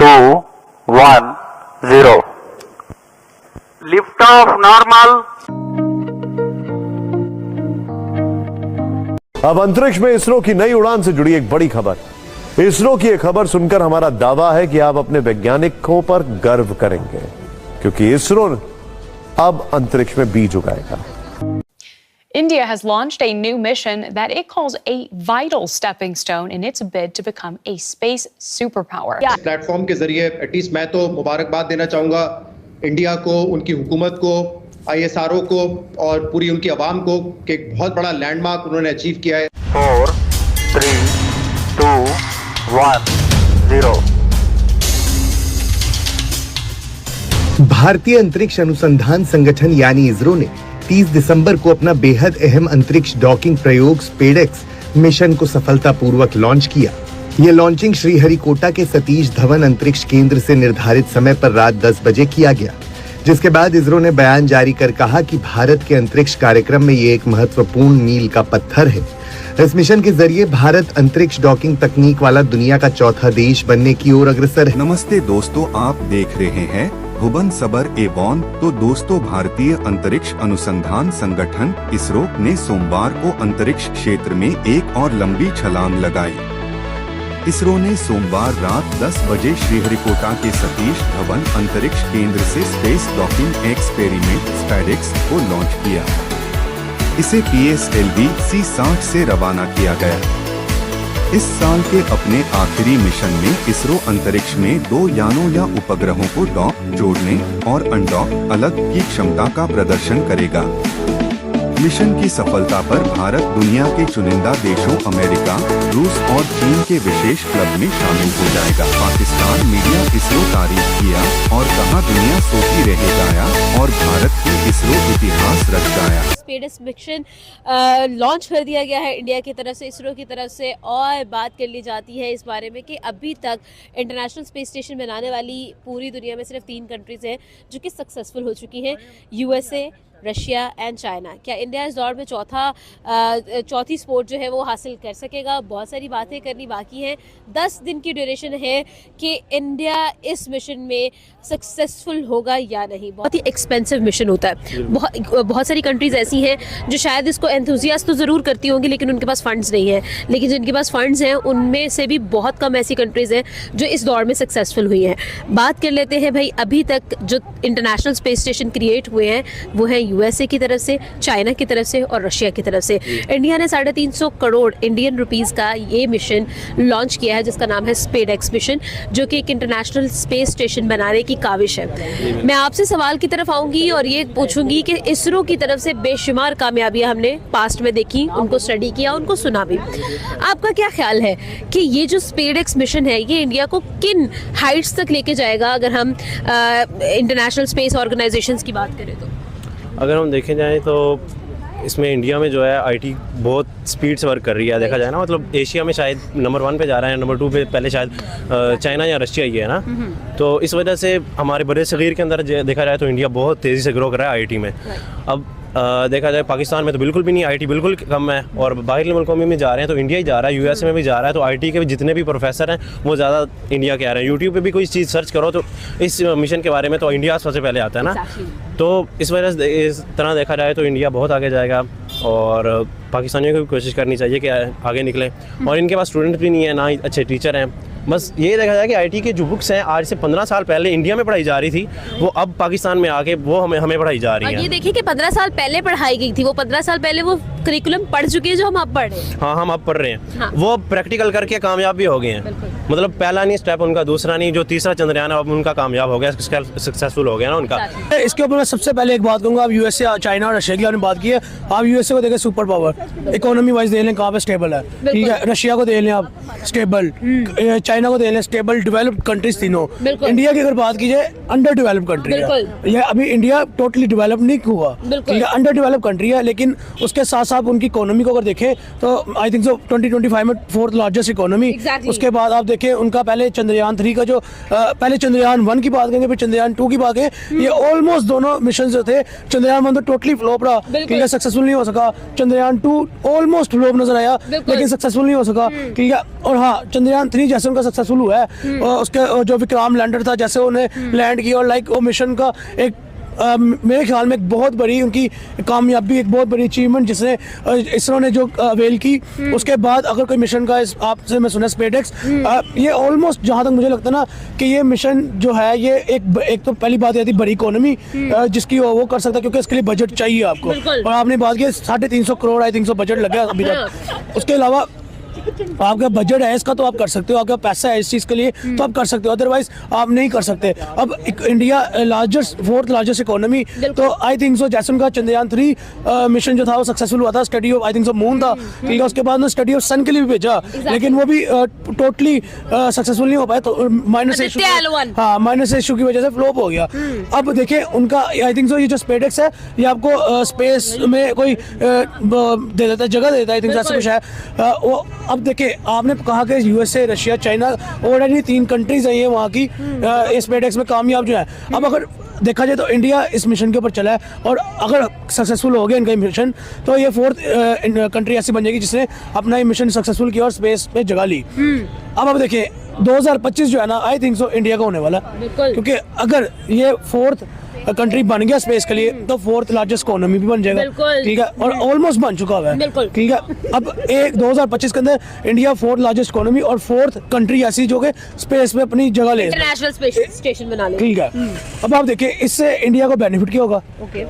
1 0 lift off normal. अब अंतरिक्ष में इसरो की नई उड़ान से जुड़ी एक बड़ी खबर। इसरो की यह खबर सुनकर हमारा दावा है कि आप अपने वैज्ञानिकों पर गर्व करेंगे, क्योंकि इसरो अब अंतरिक्ष में बीज उगाएगा। India has launched a new mission that it calls a vital stepping stone in its bid to become a space superpower. इस प्लेटफॉर्म के जरिए एटलीस्ट मैं तो मुबारकबाद देना चाहूंगा इंडिया को, उनकी हुकूमत को, ISRO को और पूरी उनकी आवाम को कि एक बहुत बड़ा लैंडमार्क उन्होंने अचीव किया है। 4 3 2 1 0 भारतीय अंतरिक्ष अनुसंधान संगठन यानी इसरो ने 30 दिसंबर को अपना बेहद अहम अंतरिक्ष डॉकिंग प्रयोग स्पेडेक्स मिशन को सफलतापूर्वक लॉन्च किया। यह लॉन्चिंग श्रीहरिकोटा के सतीश धवन अंतरिक्ष केंद्र से निर्धारित समय पर रात 10 बजे किया गया, जिसके बाद इसरो ने बयान जारी कर कहा कि भारत के अंतरिक्ष कार्यक्रम में ये एक महत्वपूर्ण मील का पत्थर है। इस मिशन के जरिए भारत अंतरिक्ष डॉकिंग तकनीक वाला दुनिया का चौथा देश बनने की ओर अग्रसर है। नमस्ते दोस्तों, आप देख रहे हैं भुवन सबर एवं। तो दोस्तों, भारतीय अंतरिक्ष अनुसंधान संगठन इसरो ने सोमवार को अंतरिक्ष क्षेत्र में एक और लंबी छलांग लगाई। इसरो ने सोमवार रात 10 बजे श्रीहरिकोटा के सतीश धवन अंतरिक्ष केंद्र से स्पेस डॉकिंग एक्सपेरिमेंट स्पेडेक्स को लॉन्च किया। इसे PSLV C-60 से रवाना किया गया। इस साल के अपने आखिरी मिशन में इसरो अंतरिक्ष में 2 यानों या उपग्रहों को डॉक, जोड़ने और अनडॉक अलग की क्षमता का प्रदर्शन करेगा। मिशन की सफलता पर भारत दुनिया के चुनिंदा देशों अमेरिका, रूस और चीन के विशेष क्लब में शामिल हो जाएगा। पाकिस्तान मीडिया इसरो तारीफ किया और कहा दुनिया सोती रह गया और भारत की इसरो इतिहास रच गया। स्पेडेक्स मिशन लॉन्च कर दिया गया है इंडिया की तरफ से, इसरो की तरफ से, और बात कर ली जाती है इस बारे में कि अभी तक इंटरनेशनल स्पेस स्टेशन बनाने वाली पूरी दुनिया में सिर्फ 3 कंट्रीज हैं जो कि सक्सेसफुल हो चुकी हैं, USA, रशिया एंड चाइना। क्या इंडिया इस दौर में चौथी स्पोर्ट जो है वो हासिल कर सकेगा? बहुत सारी बातें करनी बाकी हैं। 10 दिन की ड्यूरेशन है कि इंडिया इस मिशन में सक्सेसफुल होगा या नहीं। बहुत ही एक्सपेंसिव मिशन होता है। बहुत सारी कंट्रीज ऐसी हैं जो शायद इसको एंथुजियास्ट तो ज़रूर करती होंगी, लेकिन उनके पास फंड्स नहीं है। लेकिन जिनके पास फंड्स हैं उनमें से भी बहुत कम ऐसी कंट्रीज हैं जो इस दौर में सक्सेसफुल हुई हैं। बात कर लेते हैं भाई, अभी तक जो इंटरनेशनल स्पेस स्टेशन क्रिएट हुए हैं वो है USA की तरफ से, चाइना की तरफ से और रशिया की तरफ से। इंडिया ने 350 करोड़ इंडियन रुपीस का ये मिशन लॉन्च किया है जिसका नाम है स्पेडेक्स मिशन, जो कि एक इंटरनेशनल स्पेस स्टेशन बनाने की काविश है। मैं आपसे सवाल की तरफ आऊंगी और ये पूछूंगी कि इसरो की तरफ से बेशुमार कामयाबियां हमने पास्ट में देखी, उनको स्टडी किया, उनको सुना भी। आपका क्या ख्याल है कि ये जो स्पेडेक्स मिशन है ये इंडिया को किन हाइट्स तक लेके जाएगा अगर हम इंटरनेशनल स्पेस ऑर्गेनाइजेशंस की बात करें? तो अगर हम देखें जाएँ तो इसमें इंडिया में जो है IT बहुत स्पीड से वर्क कर रही है। देखा जाए ना, मतलब एशिया में शायद नंबर 1 पे जा रहा है, नंबर 2 पे पहले शायद चाइना या रशिया ही है ना। तो इस वजह से हमारे बड़े सगीर के अंदर देखा जाए तो इंडिया बहुत तेज़ी से ग्रो कर रहा है IT में। अब देखा जाए पाकिस्तान में तो बिल्कुल भी नहीं, IT बिल्कुल कम है, और बाहरी मुल्कों में भी जा रहे हैं तो इंडिया ही जा रहा है, USA में भी जा रहा है। तो IT के जितने भी प्रोफेसर हैं वो ज़्यादा इंडिया के आ रहे हैं। यूट्यूब पे भी कोई चीज़ सर्च करो तो इस मिशन के बारे में तो इंडिया सबसे पहले आता है ना। तो इस वजह से इस तरह देखा जाए तो इंडिया बहुत आगे जाएगा और पाकिस्तानियों को भी कोशिश करनी चाहिए कि आगे निकलें। और इनके पास स्टूडेंट भी नहीं है, ना ही अच्छे टीचर हैं। बस ये देखा जाए कि IT की जो बुक्स हैं आज से 15 साल पहले इंडिया में पढ़ाई जा रही थी, वो अब पाकिस्तान में आके वो हमें पढ़ाई जा रही है। ये देखिए कि 15 साल पहले पढ़ाई गई थी, वो 15 साल पहले वो करिकुलम पढ़ चुके हैं जो हम अब पढ़ रहे हैं। हाँ, हम अब पढ़ रहे हैं। हाँ। वो प्रैक्टिकल करके कामयाब भी हो गए हैं। मतलब पहला नहीं स्टेप उनका, दूसरा नहीं, जो तीसरा चंद्रयान अब उनका कामयाब हो गया, सक्सेसफुल हो गया ना उनका। इसके ऊपर मैं सबसे पहले एक बात कहूँगा, आप USA, चाइना और रशिया की आपने बात की है। आप USA को देखें सुपर पावर, इकोनॉमी वाइज देख लें कहाँ पे स्टेबल है, ठीक है। रशिया को देख लें आप स्टेबल, चाइना को देख लें स्टेबल, डेवलप्ड कंट्रीज तीनों। इंडिया की अगर बात कीजिए अंडर डेवलप्ड कंट्री है। ये अभी इंडिया टोटली डेवलप नहीं हुआ, ठीक है, अंडर डेवलप्ड कंट्री है। लेकिन उसके साथ साथ आप उनकी इकोनॉमी को अगर देखें तो आई थिंक सो 2025 में 4th लार्जेस्ट इकोनॉमी। उसके बाद आप देखें उनका पहले चंद्रयान 3 का जो पहले चंद्रयान 1 की बात करेंगे फिर चंद्रयान 2 की बात करें, ये ऑलमोस्ट दोनों मिशन जो थे, चंद्रयान 1 तो टोटली फ्लॉप रहा, ठीक है, सक्सेसफुल नहीं हो सका। चंद्रयान 2 ऑलमोस्ट फ्लॉप नजर आया लेकिन सक्सेसफुल नहीं हो सका, ठीक है। और हाँ, चंद्रयान 3 जैसे उनका सक्सेसफुल हुआ है, और उसके जो विक्रम लैंडर था जैसे उन्हें लैंड किया, और लाइक वो मिशन का एक मेरे ख्याल में एक बहुत बड़ी उनकी कामयाबी, एक बहुत बड़ी अचीवमेंट जिसने इसरो ने जो अवेल की। उसके बाद अगर कोई मिशन का आपसे मैं सुना स्पेसएक्स, ये ऑलमोस्ट जहाँ तक मुझे लगता है ना कि ये मिशन जो है ये एक तो पहली बात ये थी बड़ी इकोनॉमी जिसकी वो कर सकता है, क्योंकि इसके लिए बजट चाहिए आपको, और आपने बात की 350 crore I think so budget लगा अभी तक। उसके अलावा आपका बजट है इसका तो आप कर सकते हो, आपका पैसा है इस चीज के लिए तो आप कर सकते हो, अदरवाइज आप नहीं कर सकते। अब इंडिया फोर्थ लार्जेस्ट इकोनॉमी, तो आई थिंक सो जैसे उनका चंद्रयान 3 मिशन जो था वो सक्सेसफुल हुआ था, study of I think so moon था, ठीक है। उसके बाद स्टडी ऑफ सन के लिए भी भेजा, लेकिन वो भी टोटली सक्सेसफुल नहीं हो पाया, तो माइनस इशू की वजह से फ्लॉप हो गया। अब देखिए उनका आई थिंक सो ये जो स्पेसएक्स है ये आपको स्पेस में कोई दे देता है, जगह दे देता है, आई थिंक ऐसा कुछ है वो। अब देखिए आपने कहा कि USA, Russia, China already 3 countries है ये वहाँ की स्पेसएक्स में कामयाब जो है। अब अगर देखा जाए तो इंडिया इस मिशन के ऊपर चला है, और अगर सक्सेसफुल हो गया इनका मिशन तो ये 4th कंट्री ऐसी बन जाएगी जिसने अपना ये मिशन सक्सेसफुल किया और स्पेस पे जगह ली। अब देखिए 2025 जो है ना आई थिंक सो इंडिया का होने वाला, क्योंकि अगर ये 4th कंट्री बन गया स्पेस के लिए तो 4th लार्जेस्ट इकोनॉमी भी बन जाएगा, ठीक है, और ऑलमोस्ट बन चुका हुआ है, ठीक है। अब 2025 के अंदर इंडिया 4th लार्जेस्ट इकोनॉमी और 4th कंट्री ऐसी जो कि स्पेस में अपनी जगह ले, इंटरनेशनल स्पेस स्टेशन बना ले, ठीक है। अब आप देखिए इससे इंडिया को बेनिफिट क्या होगा,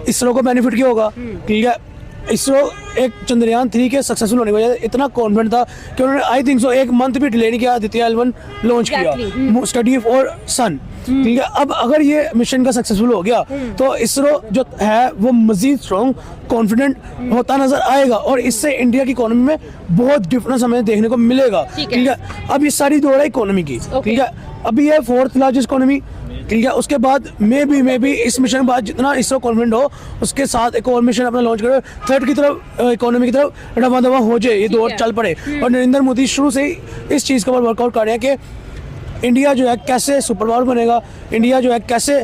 इसरो को बेनिफिट क्या होगा, ठीक है। इसरो एक चंद्रयान 3 के सक्सेसफुल होने की वजह से इतना कॉन्फिडेंट था कि उन्होंने आई थिंक सो 1 मंथ भी डिले नहीं किया, आदित्य L1 लॉन्च किया, स्टडी फॉर सन, ठीक है। अब अगर ये मिशन का सक्सेसफुल हो गया तो इसरो जो है वो मजीद स्ट्रॉन्ग कॉन्फिडेंट होता नजर आएगा, और इससे इंडिया की इकोनॉमी में बहुत डिफरेंस हमें देखने को मिलेगा, ठीक है। अब ये सारी दौड़ है इकोनॉमी की, ठीक है। अभी ये 4th लार्जेस्ट इकोनॉमी, ठीक है। उसके बाद मे बी इस मिशन के बाद जितना इसरो कॉन्फिडेंट हो उसके साथ एक और मिशन अपना लॉन्च करे, 3rd की तरफ इकोनॉमी की तरफ दवा हो जाए, ये दौड़ चल पड़े। और नरेंद्र मोदी शुरू से ही इस चीज़ के ऊपर वर्कआउट कर रहे हैं कि इंडिया जो है कैसे सुपर पावर बनेगा, इंडिया जो है कैसे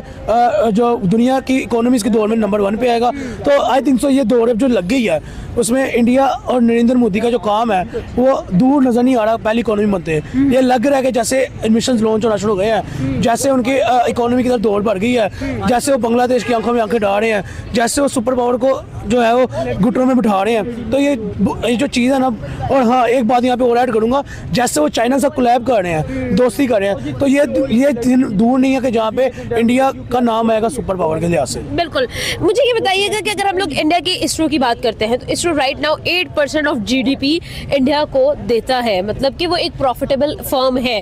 जो दुनिया की इकोनॉमीज की दौड़ में नंबर 1 पे आएगा। तो आई थिंक सो ये दौड़ जो लग गई है उसमें इंडिया और नरेंद्र मोदी का जो काम है वो दूर नजर नहीं आ रहा, पहली इकोनॉमी बनते हैं। ये लग रहा है कि जैसे एडमिशन लॉन्च होना शुरू हो गए हैं, जैसे उनकी इकोनॉमी की तरफ दौड़ बढ़ गई है, जैसे वो बांग्लादेश की आंखों में आंखें डाल रहे हैं, जैसे वो सुपर पावर को जो है वो घुटनों में बिठा रहे हैं। तो ये जो चीज़ है ना, और हाँ एक बात यहाँ पे और ऐड करूँगा, जैसे वो चाइना से कोलैब कर रहे हैं, दोस्ती कर रहे हैं, तो ये दिन दूर नहीं है कि जहाँ पे इंडिया का नाम आएगा सुपर पावर के लिहाज से। बिल्कुल। मुझे ये बताइएगा कि अगर हम लोग इंडिया के इसरो की बात करते हैं तो ISRO right now 8% of GDP India को देता है, मतलब कि वो एक प्रॉफिटेबल फर्म है।